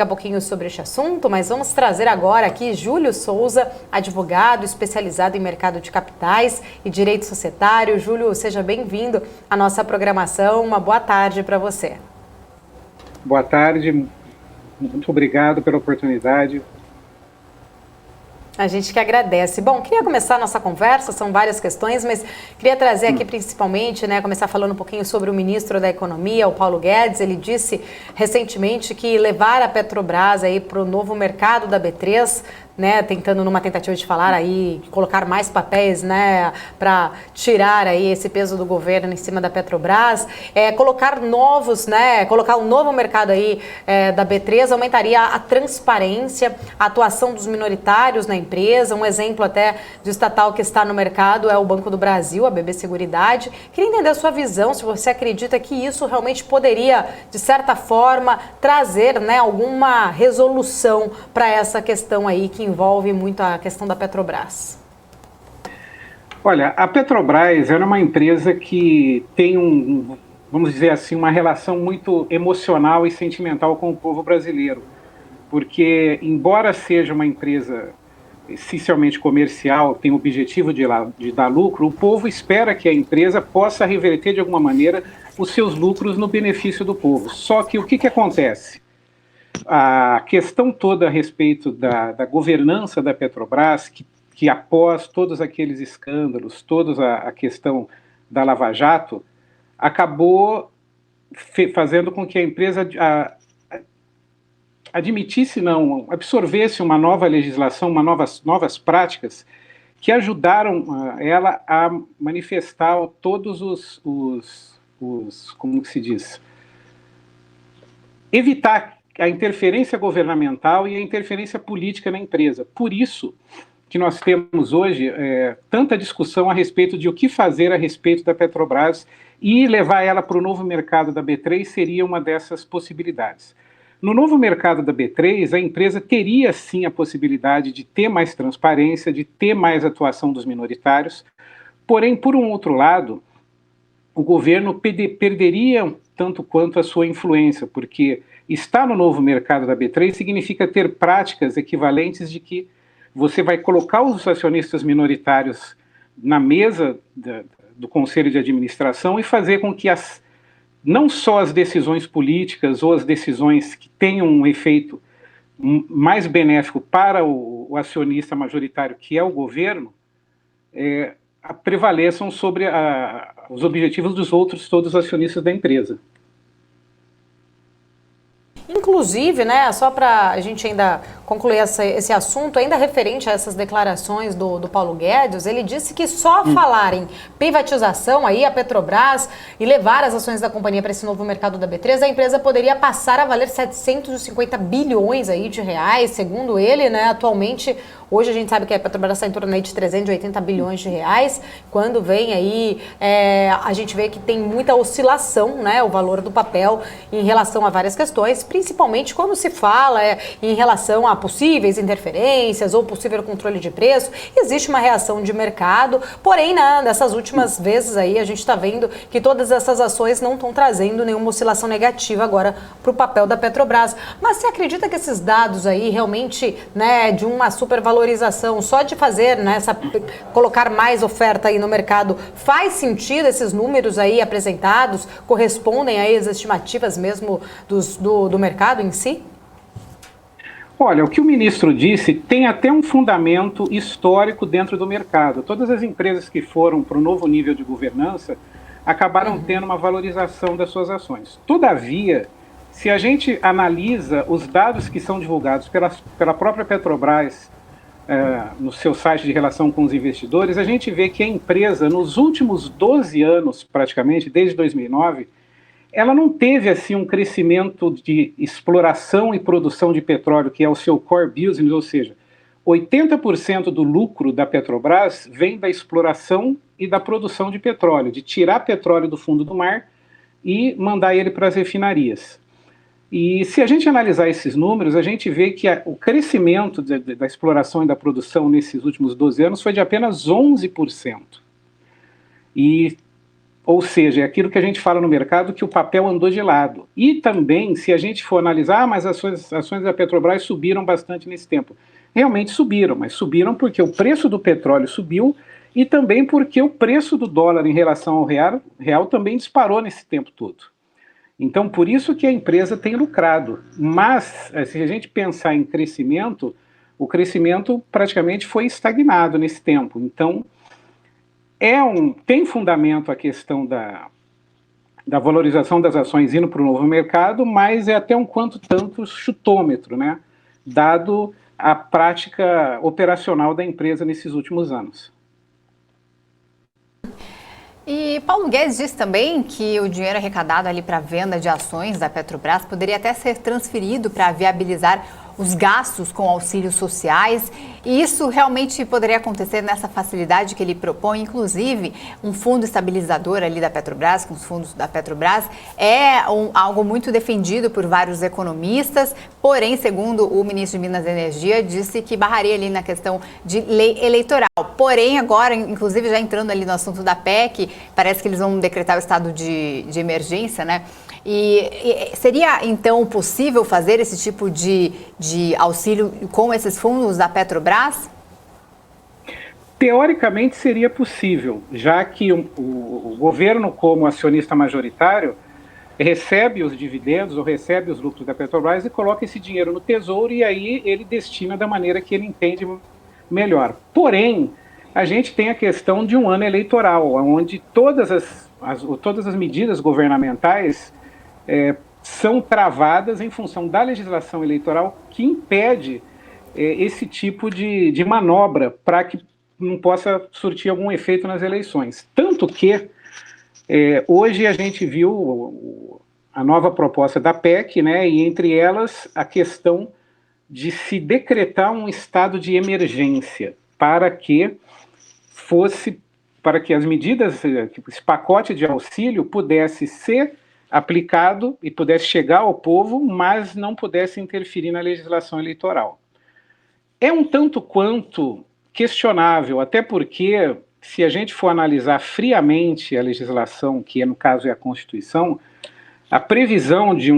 Um pouquinho sobre este assunto, mas vamos trazer agora aqui Júlio Souza, advogado especializado em mercado de capitais e direito societário. Júlio, seja bem-vindo à nossa programação. Uma boa tarde para você. Boa tarde, muito obrigado pela oportunidade. A gente que agradece. Bom, queria começar a nossa conversa, são várias questões, mas queria trazer aqui principalmente, começar falando um pouquinho sobre o ministro da Economia, o Paulo Guedes. Ele disse recentemente que levar a Petrobras aí para o novo mercado da B3, tentando numa tentativa de falar aí, colocar mais papéis, para tirar aí esse peso do governo em cima da Petrobras, colocar colocar um novo mercado aí da B3 aumentaria a transparência, a atuação dos minoritários na empresa. Um exemplo até de estatal que está no mercado é o Banco do Brasil, a BB Seguridade. Queria entender a sua visão, se você acredita que isso realmente poderia, de certa forma, trazer alguma resolução para essa questão aí que envolve muito a questão da Petrobras. Olha, a Petrobras é uma empresa que tem vamos dizer assim, uma relação muito emocional e sentimental com o povo brasileiro, porque embora seja uma empresa essencialmente comercial, tem o objetivo de dar lucro, o povo espera que a empresa possa reverter de alguma maneira os seus lucros no benefício do povo. Só que o que acontece? A questão toda a respeito da governança da Petrobras, que após todos aqueles escândalos, toda a questão da Lava Jato, acabou fazendo com que a empresa absorvesse uma nova legislação, novas práticas que ajudaram ela a manifestar todos como se diz, evitar a interferência governamental e a interferência política na empresa. Por isso que nós temos hoje tanta discussão a respeito de o que fazer a respeito da Petrobras, e levar ela para o novo mercado da B3 seria uma dessas possibilidades. No novo mercado da B3, a empresa teria sim a possibilidade de ter mais transparência, de ter mais atuação dos minoritários, porém, por um outro lado, o governo perderia tanto quanto a sua influência, porque estar no novo mercado da B3 significa ter práticas equivalentes de que você vai colocar os acionistas minoritários na mesa do conselho de administração e fazer com que não só as decisões políticas ou as decisões que tenham um efeito mais benéfico para o acionista majoritário, que é o governo, prevaleçam sobre os objetivos dos outros, todos os acionistas da empresa. Inclusive, só para a gente ainda concluir esse assunto, ainda referente a essas declarações do Paulo Guedes, ele disse que só falar em privatização aí, a Petrobras, e levar as ações da companhia para esse novo mercado da B3, a empresa poderia passar a valer 750 bilhões aí de reais, segundo ele, atualmente. Hoje a gente sabe que a Petrobras está em torno aí de 380 bilhões de reais. Quando vem aí, a gente vê que tem muita oscilação, o valor do papel em relação a várias questões, principalmente quando se fala em relação a possíveis interferências ou possível controle de preço. Existe uma reação de mercado, porém, nessas últimas vezes aí, a gente está vendo que todas essas ações não estão trazendo nenhuma oscilação negativa agora para o papel da Petrobras. Mas você acredita que esses dados aí realmente, de uma supervalorização, só de fazer, colocar mais oferta aí no mercado, faz sentido? Esses números aí apresentados correspondem aí às estimativas mesmo do mercado em si? Olha, o que o ministro disse tem até um fundamento histórico dentro do mercado. Todas as empresas que foram para o novo nível de governança acabaram tendo uma valorização das suas ações. Todavia, se a gente analisa os dados que são divulgados pela própria Petrobras no seu site de relação com os investidores, a gente vê que a empresa, nos últimos 12 anos, praticamente, desde 2009, ela não teve assim um crescimento de exploração e produção de petróleo, que é o seu core business, ou seja, 80% do lucro da Petrobras vem da exploração e da produção de petróleo, de tirar petróleo do fundo do mar e mandar ele para as refinarias. E se a gente analisar esses números, a gente vê que o crescimento da exploração e da produção nesses últimos 12 anos foi de apenas 11%. E Ou seja, é aquilo que a gente fala no mercado, que o papel andou de lado. E também, se a gente for analisar, mas as ações da Petrobras subiram bastante nesse tempo. Realmente subiram, mas subiram porque o preço do petróleo subiu e também porque o preço do dólar em relação ao real também disparou nesse tempo todo. Então, por isso que a empresa tem lucrado. Mas, se a gente pensar em crescimento, o crescimento praticamente foi estagnado nesse tempo. Então, tem fundamento a questão da valorização das ações indo para o novo mercado, mas é até um quanto tanto chutômetro, né? Dado a prática operacional da empresa nesses últimos anos. E Paulo Guedes disse também que o dinheiro arrecadado ali para a venda de ações da Petrobras poderia até ser transferido para viabilizar os gastos com auxílios sociais, e isso realmente poderia acontecer nessa facilidade que ele propõe, inclusive um fundo estabilizador ali da Petrobras, com os fundos da Petrobras, algo muito defendido por vários economistas, porém, segundo o ministro de Minas e Energia, disse que barraria ali na questão de lei eleitoral. Porém, agora, inclusive já entrando ali no assunto da PEC, parece que eles vão decretar o estado de emergência, né? E seria, então, possível fazer esse tipo de auxílio com esses fundos da Petrobras? Teoricamente seria possível, já que o governo, como acionista majoritário, recebe os dividendos ou recebe os lucros da Petrobras e coloca esse dinheiro no Tesouro e aí ele destina da maneira que ele entende melhor. Porém, a gente tem a questão de um ano eleitoral, onde todas as medidas governamentais são travadas em função da legislação eleitoral que impede esse tipo de manobra para que não possa surtir algum efeito nas eleições. Tanto que hoje a gente viu a nova proposta da PEC, né, e entre elas a questão de se decretar um estado de emergência para que as medidas, esse pacote de auxílio pudesse ser aplicado e pudesse chegar ao povo, mas não pudesse interferir na legislação eleitoral. É um tanto quanto questionável, até porque, se a gente for analisar friamente a legislação, que no caso é a Constituição, a previsão de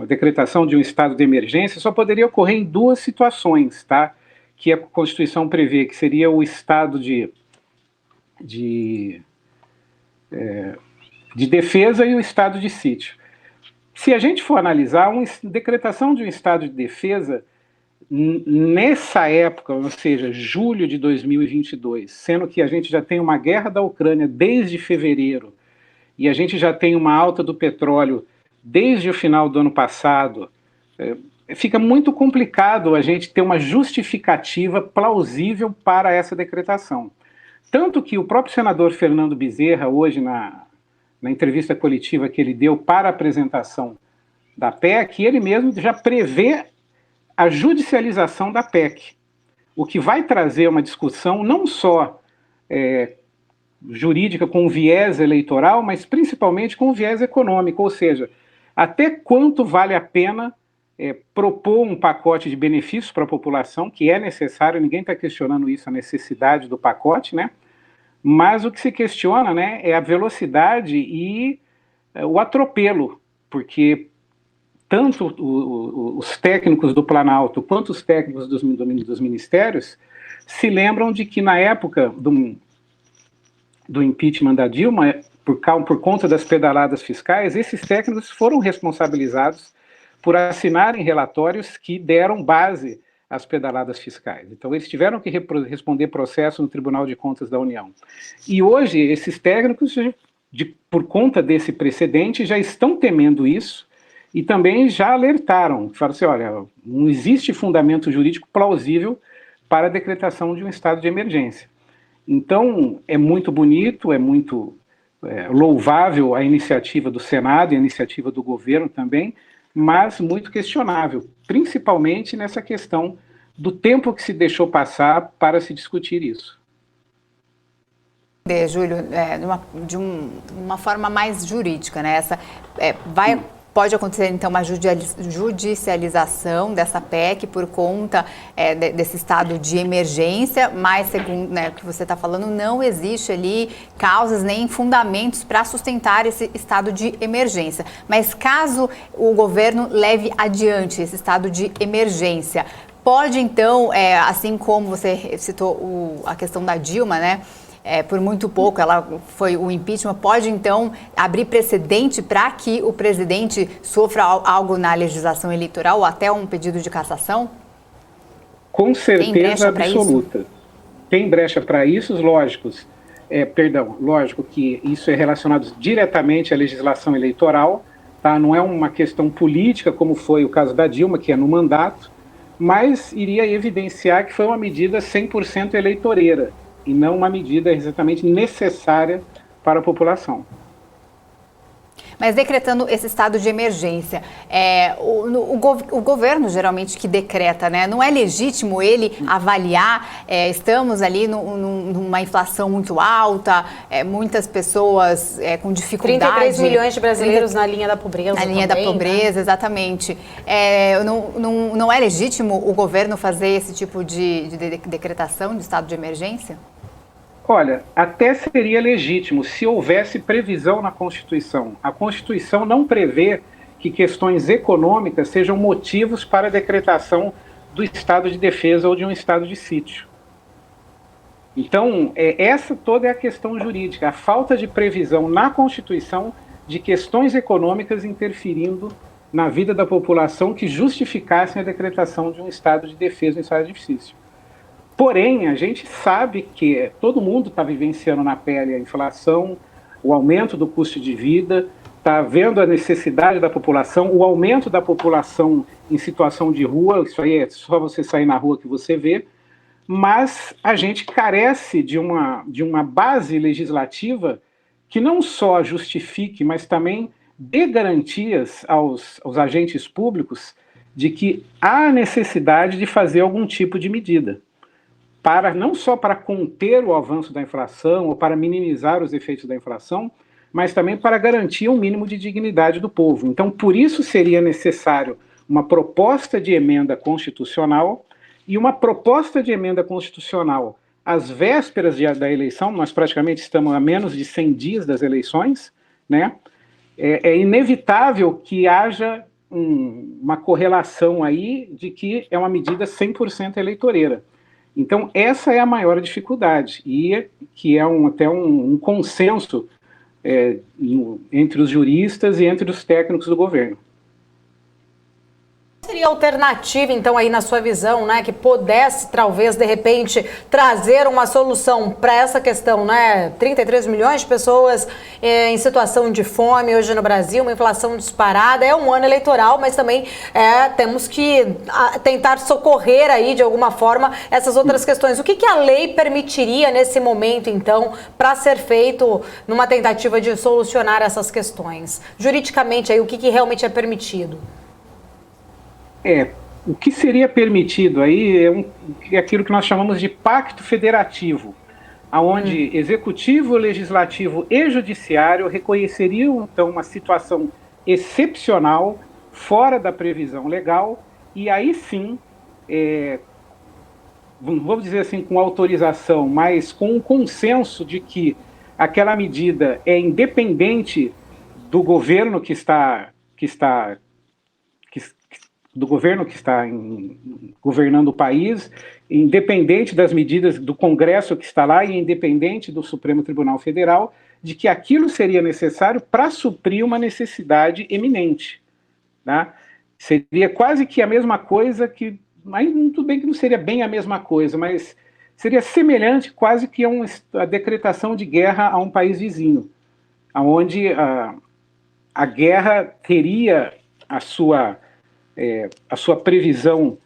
decretação de um estado de emergência só poderia ocorrer em duas situações, tá? Que a Constituição prevê, que seria o estado de defesa e o estado de sítio. Se a gente for analisar, a decretação de um estado de defesa, nessa época, ou seja, julho de 2022, sendo que a gente já tem uma guerra da Ucrânia desde fevereiro, e a gente já tem uma alta do petróleo desde o final do ano passado, fica muito complicado a gente ter uma justificativa plausível para essa decretação. Tanto que o próprio senador Fernando Bezerra, hoje na entrevista coletiva que ele deu para a apresentação da PEC, ele mesmo já prevê a judicialização da PEC, o que vai trazer uma discussão não só jurídica com viés eleitoral, mas principalmente com viés econômico, ou seja, até quanto vale a pena propor um pacote de benefícios para a população, que é necessário, ninguém está questionando isso, a necessidade do pacote, né? Mas o que se questiona, né, é a velocidade e o atropelo, porque tanto os técnicos do Planalto quanto os técnicos dos ministérios se lembram de que na época do impeachment da Dilma, por conta das pedaladas fiscais, esses técnicos foram responsabilizados por assinarem relatórios que deram base às pedaladas fiscais. Então, eles tiveram que responder processo no Tribunal de Contas da União. E hoje, esses técnicos, por conta desse precedente, já estão temendo isso e também já alertaram, falaram assim, olha, não existe fundamento jurídico plausível para a decretação de um estado de emergência. Então, é muito bonito, é muito louvável a iniciativa do Senado e a iniciativa do governo também, mas muito questionável, principalmente nessa questão do tempo que se deixou passar para se discutir isso. Júlio, de uma forma mais jurídica, né? Vai Pode acontecer, então, uma judicialização dessa PEC por conta desse estado de emergência, mas, segundo o que você está falando, não existe ali causas nem fundamentos para sustentar esse estado de emergência. Mas caso o governo leve adiante esse estado de emergência, pode, então, assim como você citou a questão da Dilma, né? Por muito pouco, ela foi o impeachment, pode então abrir precedente para que o presidente sofra algo na legislação eleitoral ou até um pedido de cassação? Com certeza absoluta. Tem brecha para isso, lógico que isso é relacionado diretamente à legislação eleitoral, tá? Não é uma questão política, como foi o caso da Dilma, que é no mandato, mas iria evidenciar que foi uma medida 100% eleitoreira, e não uma medida exatamente necessária para a população. Mas decretando esse estado de emergência, o governo geralmente que decreta, né? Não é legítimo ele avaliar, estamos ali numa inflação muito alta, muitas pessoas com dificuldade. 33 milhões de brasileiros na linha da pobreza. Na linha também, da pobreza, né? Exatamente. Não é legítimo o governo fazer esse tipo de decretação de estado de emergência? Olha, até seria legítimo se houvesse previsão na Constituição. A Constituição não prevê que questões econômicas sejam motivos para a decretação do estado de defesa ou de um estado de sítio. Então, essa toda é a questão jurídica, a falta de previsão na Constituição de questões econômicas interferindo na vida da população que justificassem a decretação de um estado de defesa, um estado de sítio. Porém, a gente sabe que todo mundo está vivenciando na pele a inflação, o aumento do custo de vida, está vendo a necessidade da população, o aumento da população em situação de rua, isso aí é só você sair na rua que você vê, mas a gente carece de uma base legislativa que não só justifique, mas também dê garantias aos agentes públicos de que há necessidade de fazer algum tipo de medida, não só para conter o avanço da inflação ou para minimizar os efeitos da inflação, mas também para garantir um mínimo de dignidade do povo. Então, por isso seria necessário uma proposta de emenda constitucional, e uma proposta de emenda constitucional às vésperas da eleição. Nós praticamente estamos a menos de 100 dias das eleições, né? É inevitável que haja uma correlação aí de que é uma medida 100% eleitoreira. Então, essa é a maior dificuldade, e que é até um consenso entre os juristas e entre os técnicos do governo. Seria alternativa, então, aí na sua visão, né, que pudesse, talvez, de repente, trazer uma solução para essa questão, né? 33 milhões de pessoas em situação de fome hoje no Brasil, uma inflação disparada, é um ano eleitoral, mas também temos que tentar socorrer aí, de alguma forma, essas outras questões. O que a lei permitiria nesse momento, então, para ser feito numa tentativa de solucionar essas questões? Juridicamente, aí, o que realmente é permitido? O que seria permitido aí é aquilo que nós chamamos de pacto federativo, onde executivo, legislativo e judiciário reconheceriam, então, uma situação excepcional, fora da previsão legal, e aí sim, vamos dizer assim, com autorização, mas com um consenso de que aquela medida é independente do governo que está governando o país, independente das medidas do Congresso que está lá e independente do Supremo Tribunal Federal, de que aquilo seria necessário para suprir uma necessidade eminente. Tá? Seria quase que a mesma coisa mas tudo bem que não seria bem a mesma coisa, mas seria semelhante quase que a decretação de guerra a um país vizinho, onde a guerra teria a sua previsão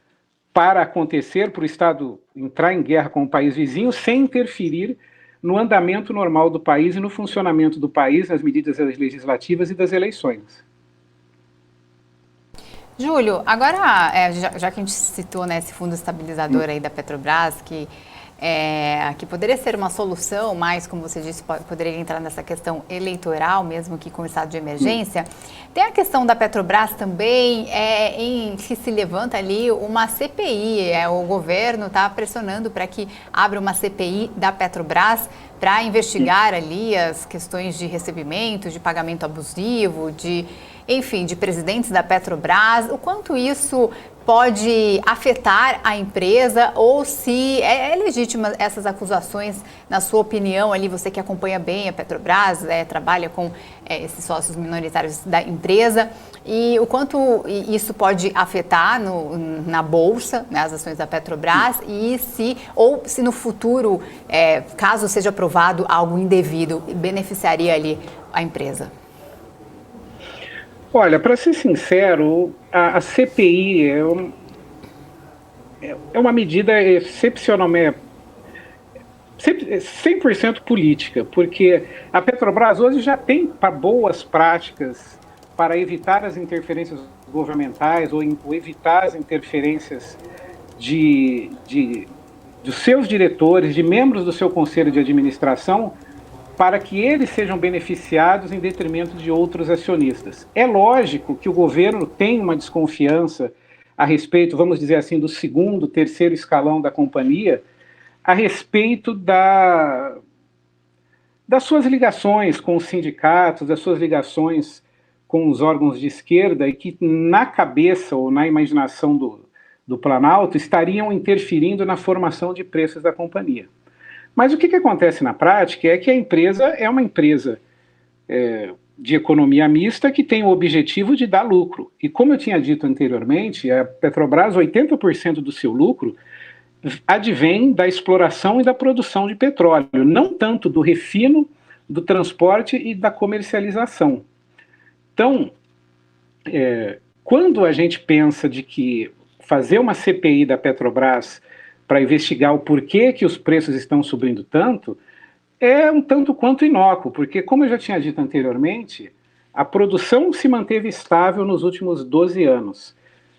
para acontecer, para o Estado entrar em guerra com o país vizinho, sem interferir no andamento normal do país e no funcionamento do país, nas medidas legislativas e das eleições. Júlio, agora, já que a gente citou, né, esse fundo estabilizador aí da Petrobras, que que poderia ser uma solução, mas, como você disse, poderia entrar nessa questão eleitoral, mesmo que com estado de emergência. Tem a questão da Petrobras também, em que se levanta ali uma CPI. O governo está pressionando para que abra uma CPI da Petrobras para investigar ali as questões de recebimento, de pagamento abusivo, de presidentes da Petrobras. O quanto isso pode afetar a empresa ou se é legítima essas acusações, na sua opinião, ali você que acompanha bem a Petrobras, trabalha com esses sócios minoritários da empresa, e o quanto isso pode afetar na Bolsa, né, as ações da Petrobras, e se no futuro, caso seja aprovado algo indevido, beneficiaria ali a empresa? Olha, para ser sincero, a CPI é uma medida excepcionalmente 100% política, porque a Petrobras hoje já tem boas práticas para evitar as interferências governamentais ou evitar as interferências dos seus diretores, de membros do seu conselho de administração, para que eles sejam beneficiados em detrimento de outros acionistas. É lógico que o governo tem uma desconfiança a respeito, vamos dizer assim, do segundo, terceiro escalão da companhia, a respeito das suas ligações com os sindicatos, das suas ligações com os órgãos de esquerda, e que na cabeça ou na imaginação do Planalto estariam interferindo na formação de preços da companhia. Mas o que acontece na prática é que a empresa é uma empresa de economia mista que tem o objetivo de dar lucro. E como eu tinha dito anteriormente, a Petrobras, 80% do seu lucro advém da exploração e da produção de petróleo, não tanto do refino, do transporte e da comercialização. Então, quando a gente pensa de que fazer uma CPI da Petrobras para investigar o porquê que os preços estão subindo tanto, é um tanto quanto inócuo, porque, como eu já tinha dito anteriormente, a produção se manteve estável nos últimos 12 anos.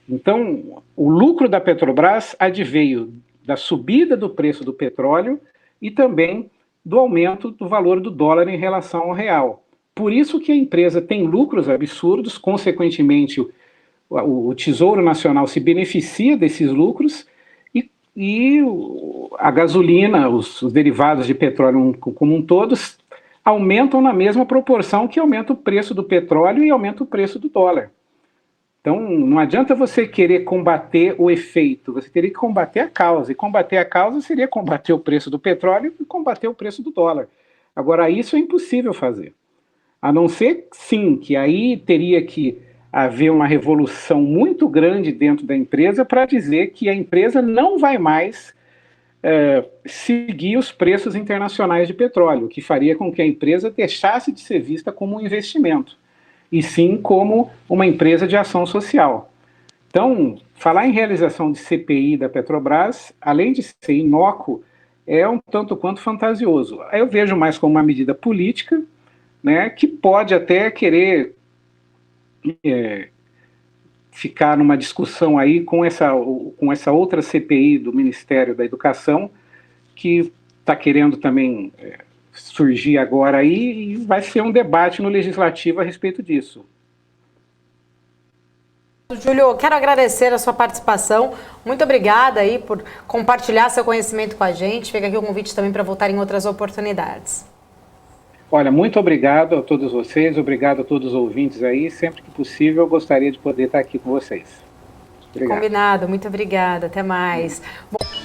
Então, o lucro da Petrobras adveio da subida do preço do petróleo e também do aumento do valor do dólar em relação ao real. Por isso que a empresa tem lucros absurdos, consequentemente, o Tesouro Nacional se beneficia desses lucros, e a gasolina, os derivados de petróleo como um todo, aumentam na mesma proporção que aumenta o preço do petróleo e aumenta o preço do dólar. Então, não adianta você querer combater o efeito, você teria que combater a causa. E combater a causa seria combater o preço do petróleo e combater o preço do dólar. Agora, isso é impossível fazer. A não ser, sim, que aí teria que haver uma revolução muito grande dentro da empresa para dizer que a empresa não vai mais seguir os preços internacionais de petróleo, o que faria com que a empresa deixasse de ser vista como um investimento, e sim como uma empresa de ação social. Então, falar em realização de CPI da Petrobras, além de ser inócuo, é um tanto quanto fantasioso. Eu vejo mais como uma medida política, né, que pode até querer ficar numa discussão aí com essa outra CPI do Ministério da Educação, que está querendo também surgir agora aí, e vai ser um debate no Legislativo a respeito disso. Júlio, quero agradecer a sua participação. Muito obrigada aí por compartilhar seu conhecimento com a gente. Fica aqui o convite também para voltar em outras oportunidades. Olha, muito obrigado a todos vocês, obrigado a todos os ouvintes aí. Sempre que possível, eu gostaria de poder estar aqui com vocês. Obrigado. Combinado, muito obrigada. Até mais. Bom...